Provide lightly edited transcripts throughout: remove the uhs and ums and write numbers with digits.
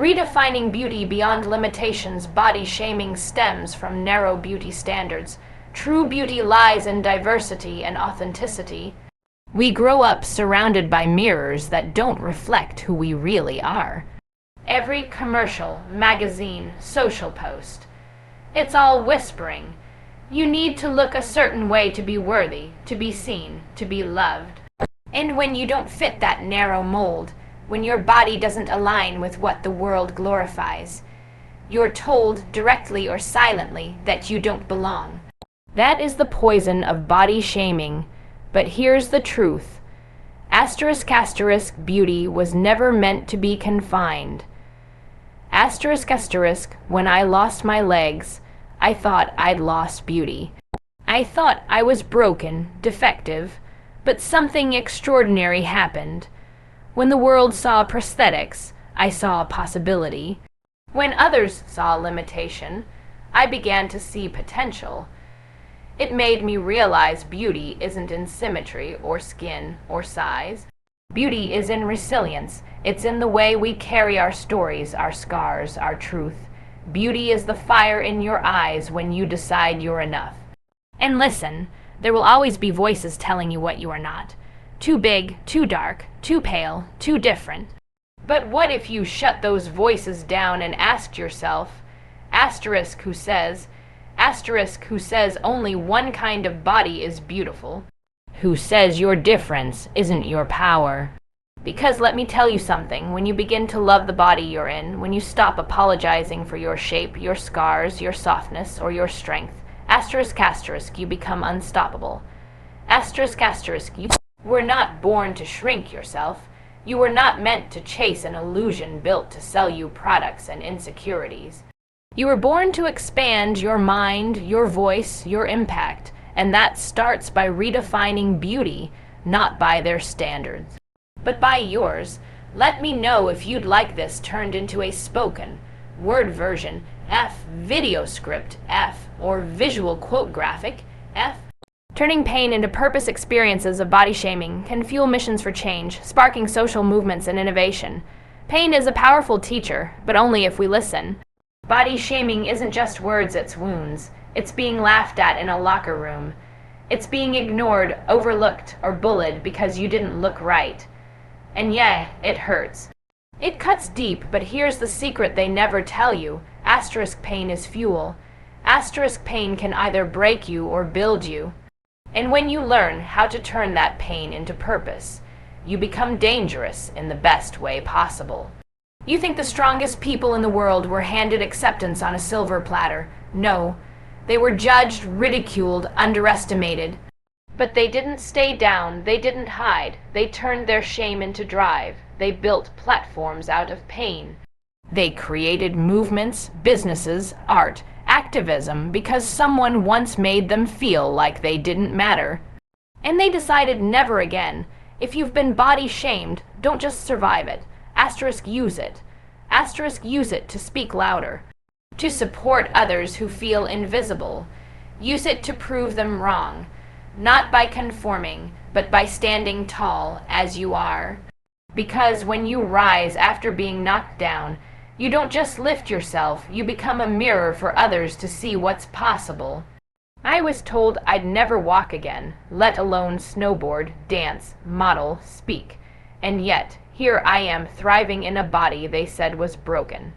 Redefining beauty beyond limitations, body shaming stems from narrow beauty standards. True beauty lies in diversity and authenticity. We grow up surrounded by mirrors that don't reflect who we really are. Every commercial, magazine, social post, it's all whispering. You need to look a certain way to be worthy, to be seen, to be loved. And when you don't fit that narrow mold, when your body doesn't align with what the world glorifies, you're told directly or silently that you don't belong. That is the poison of body shaming. But here's the truth. *** beauty was never meant to be confined. *** when I lost my legs, I thought I'd lost beauty. I thought I was broken, defective, but something extraordinary happened. When the world saw prosthetics, I saw a possibility. When others saw limitation, I began to see potential. It made me realize beauty isn't in symmetry or skin or size. Beauty is in resilience. It's in the way we carry our stories, our scars, our truth. Beauty is the fire in your eyes when you decide you're enough. And listen, there will always be voices telling you what you are not. Too big, too dark, too pale, too different. But what if you shut those voices down and asked yourself, *** who says only one kind of body is beautiful, who says your difference isn't your power. Because let me tell you something, when you begin to love the body you're in, when you stop apologizing for your shape, your scars, your softness, or your strength, *** you become unstoppable. You were not born to shrink yourself. You were not meant to chase an illusion built to sell you products and insecurities. You were born to expand your mind, your voice, your impact, and that starts by redefining beauty, not by their standards, but by yours. Let me know if you'd like this turned into a spoken word version, video script, or visual quote graphic, Turning pain into purpose experiences of body shaming can fuel missions for change, sparking social movements and innovation. Pain is a powerful teacher, but only if we listen. Body shaming isn't just words, it's wounds. It's being laughed at in a locker room. It's being ignored, overlooked, or bullied because you didn't look right. And yeah, it hurts. It cuts deep, but here's the secret they never tell you. * pain is fuel. * pain can either break you or build you. And when you learn how to turn that pain into purpose, you become dangerous in the best way possible. You think the strongest people in the world were handed acceptance on a silver platter. No, they were judged, ridiculed, underestimated. But they didn't stay down, they didn't hide, they turned their shame into drive. They built platforms out of pain. They created movements, businesses, art, activism because someone once made them feel like they didn't matter. And they decided never again. If you've been body shamed, don't just survive it. Use it. Use it to speak louder, to support others who feel invisible. Use it to prove them wrong, not by conforming, but by standing tall as you are. Because when you rise after being knocked down, you don't just lift yourself, you become a mirror for others to see what's possible. I was told I'd never walk again, let alone snowboard, dance, model, speak. And yet, here I am thriving in a body they said was broken.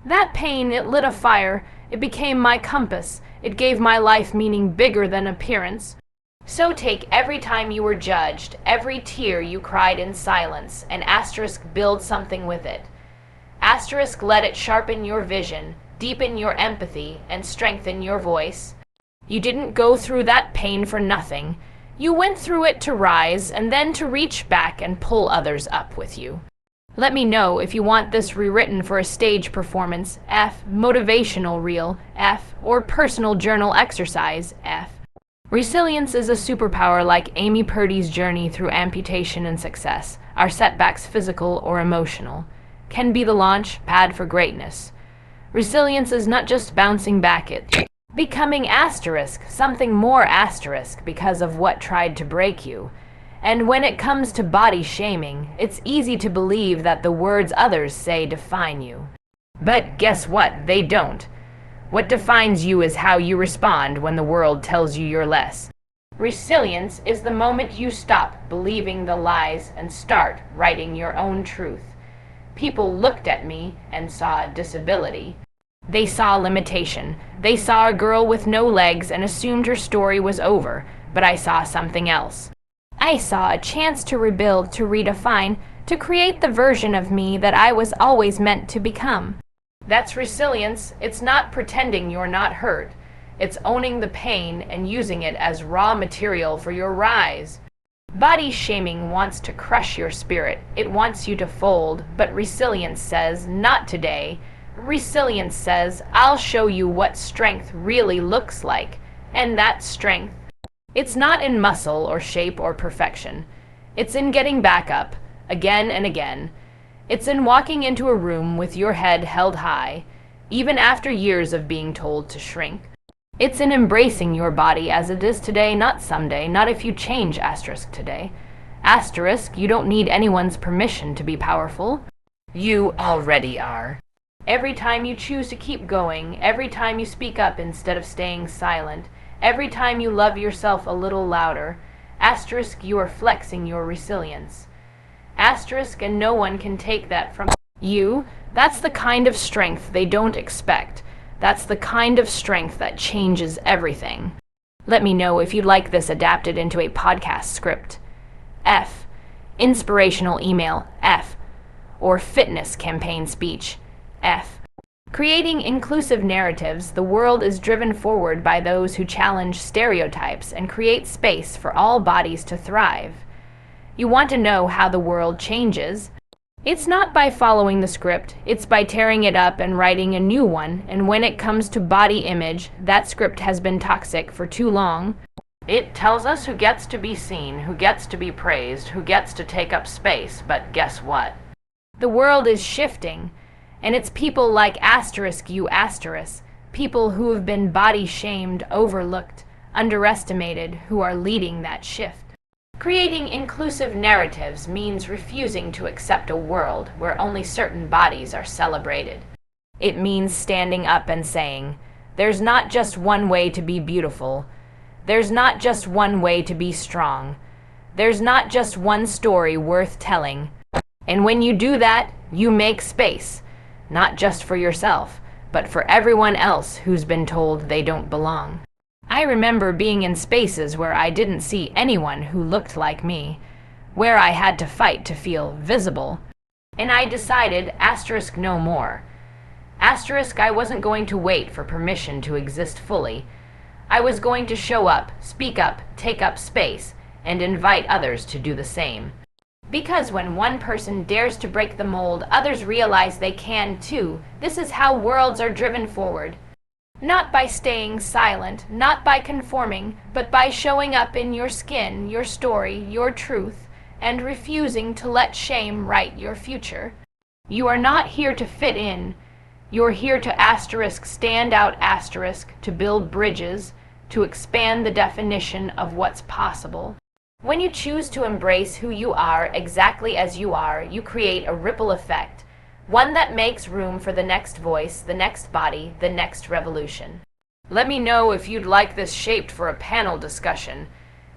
That pain, it lit a fire. It became my compass. It gave my life meaning bigger than appearance. So take every time you were judged, every tear you cried in silence, and * build something with it. * let it sharpen your vision, deepen your empathy, and strengthen your voice. You didn't go through that pain for nothing. You went through it to rise, and then to reach back and pull others up with you. Let me know if you want this rewritten for a stage performance, motivational reel, or personal journal exercise, Resilience is a superpower like Amy Purdy's journey through amputation and success, are setbacks physical or emotional, can be the launch pad for greatness. Resilience is not just bouncing back, it's becoming something more because of what tried to break you. And when it comes to body shaming, it's easy to believe that the words others say define you. But guess what? They don't. What defines you is how you respond when the world tells you you're less. Resilience is the moment you stop believing the lies and start writing your own truth. People looked at me and saw a disability. They saw limitation. They saw a girl with no legs and assumed her story was over, but I saw something else. I saw a chance to rebuild, to redefine, to create the version of me that I was always meant to become. That's resilience. It's not pretending you're not hurt. It's owning the pain and using it as raw material for your rise. Body shaming wants to crush your spirit. It wants you to fold, but resilience says, not today. Resilience says, I'll show you what strength really looks like. And that strength, it's not in muscle or shape or perfection. It's in getting back up, again and again. It's in walking into a room with your head held high, even after years of being told to shrink. It's in embracing your body as it is today, not someday, not if you change asterisk today. Asterisk, you don't need anyone's permission to be powerful. You already are. Every time you choose to keep going, every time you speak up instead of staying silent, every time you love yourself a little louder, asterisk, you are flexing your resilience. Asterisk, and no one can take that from you. That's the kind of strength they don't expect. That's the kind of strength that changes everything. Let me know if you'd like this adapted into a podcast script. F. Inspirational email. F. Or fitness campaign speech. F. Creating inclusive narratives, the world is driven forward by those who challenge stereotypes and create space for all bodies to thrive. You want to know how the world changes? It's not by following the script, it's by tearing it up and writing a new one, and when it comes to body image, that script has been toxic for too long. It tells us who gets to be seen, who gets to be praised, who gets to take up space, but guess what? The world is shifting. And it's people like asterisk you asterisk, people who have been body shamed, overlooked, underestimated, who are leading that shift. Creating inclusive narratives means refusing to accept a world where only certain bodies are celebrated. It means standing up and saying, there's not just one way to be beautiful. There's not just one way to be strong. There's not just one story worth telling. And when you do that, you make space. Not just for yourself, but for everyone else who's been told they don't belong. I remember being in spaces where I didn't see anyone who looked like me, where I had to fight to feel visible, and I decided asterisk no more. Asterisk, I wasn't going to wait for permission to exist fully. I was going to show up, speak up, take up space, and invite others to do the same. Because when one person dares to break the mold, others realize they can too. This is how worlds are driven forward. Not by staying silent, not by conforming, but by showing up in your skin, your story, your truth, and refusing to let shame write your future. You are not here to fit in. You're here to asterisk stand out asterisk, to build bridges, to expand the definition of what's possible. When you choose to embrace who you are exactly as you are, you create a ripple effect, one that makes room for the next voice, the next body, the next revolution. Let me know if you'd like this shaped for a panel discussion.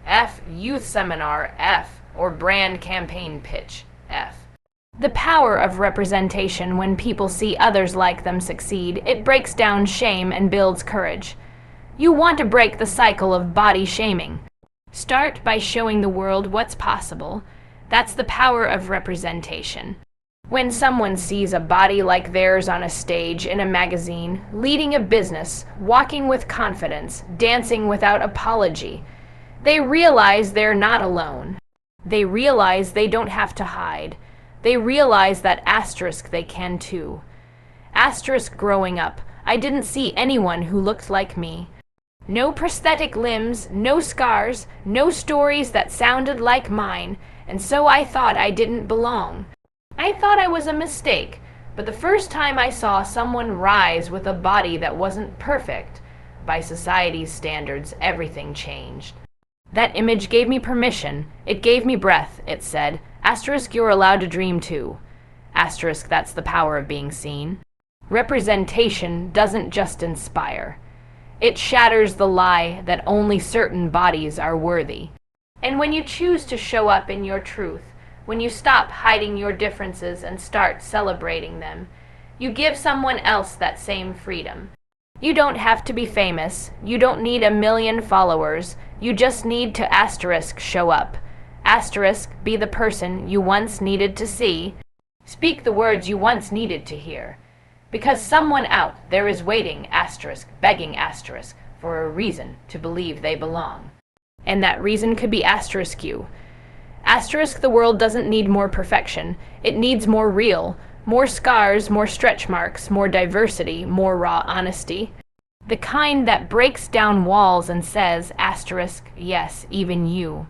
F. Youth seminar. F. Or brand campaign pitch. F. The power of representation. When people see others like them succeed, it breaks down shame and builds courage. You want to break the cycle of body shaming. Start by showing the world what's possible. That's the power of representation. When someone sees a body like theirs on a stage, in a magazine, leading a business, walking with confidence, dancing without apology, they realize they're not alone. They realize they don't have to hide. They realize that asterisk they can too. Asterisk growing up, I didn't see anyone who looked like me. No prosthetic limbs, no scars, no stories that sounded like mine, and so I thought I didn't belong. I thought I was a mistake, but the first time I saw someone rise with a body that wasn't perfect, by society's standards, everything changed. That image gave me permission. It gave me breath, it said. Asterisk, you're allowed to dream too. Asterisk, that's the power of being seen. Representation doesn't just inspire. It shatters the lie that only certain bodies are worthy. And when you choose to show up in your truth, when you stop hiding your differences and start celebrating them, you give someone else that same freedom. You don't have to be famous. You don't need 1 million followers. You just need to show up. Be the person you once needed to see. Speak the words you once needed to hear. Because someone out there is waiting, begging, for a reason to believe they belong. And that reason could be you. The world doesn't need more perfection. It needs more real. More scars, more stretch marks, more diversity, more raw honesty. The kind that breaks down walls and says, yes, even you.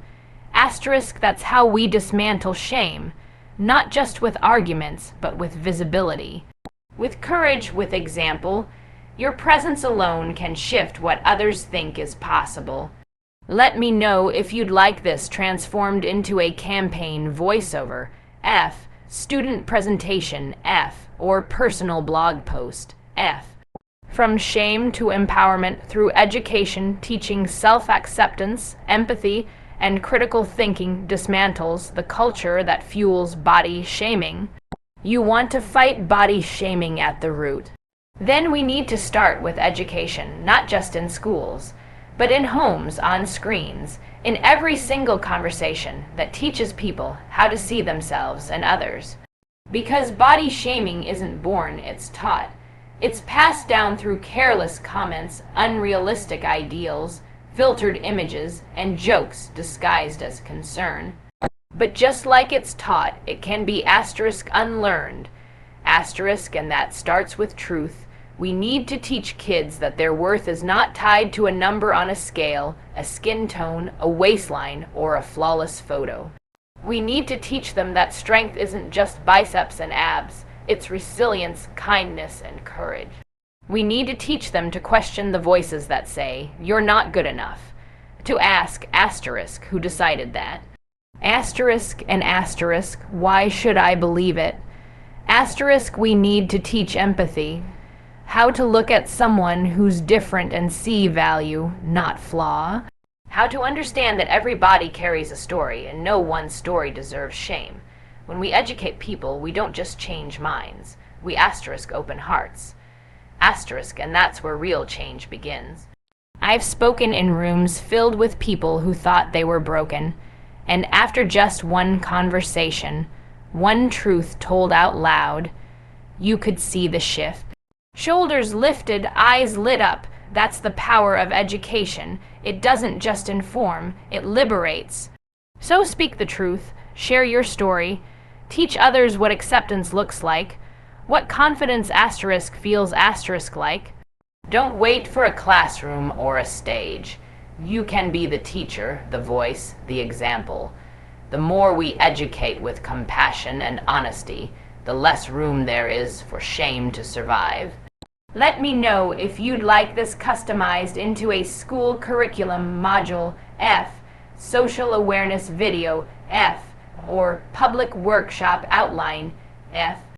That's how we dismantle shame. Not just with arguments, but with visibility. With courage, with example, your presence alone can shift what others think is possible. Let me know if you'd like this transformed into a campaign voiceover, F, student presentation, F, or personal blog post, F. From shame to empowerment through education, teaching self-acceptance, empathy, and critical thinking dismantles the culture that fuels body shaming. You want to fight body shaming at the root. Then we need to start with education, not just in schools, but in homes, on screens, in every single conversation that teaches people how to see themselves and others. Because body shaming isn't born, it's taught. It's passed down through careless comments, unrealistic ideals, filtered images, and jokes disguised as concern. But just like it's taught, it can be unlearned. And that starts with truth. We need to teach kids that their worth is not tied to a number on a scale, a skin tone, a waistline, or a flawless photo. We need to teach them that strength isn't just biceps and abs, it's resilience, kindness, and courage. We need to teach them to question the voices that say, you're not good enough. To ask, who decided that? Why should I believe it? We need to teach empathy. How to look at someone who's different and see value, not flaw. How to understand that every body carries a story and no one story deserves shame. When we educate people, we don't just change minds. We open hearts. And that's where real change begins. I've spoken in rooms filled with people who thought they were broken, and after just one conversation, one truth told out loud, you could see the shift. Shoulders lifted, eyes lit up. That's the power of education. It doesn't just inform, it liberates. So speak the truth, share your story, teach others what acceptance looks like, what confidence feels like. Don't wait for a classroom or a stage. You can be the teacher, the voice, the example. The more we educate with compassion and honesty, the less room there is for shame to survive. Let me know if you'd like this customized into a school curriculum module, F, social awareness video, F, or public workshop outline, F.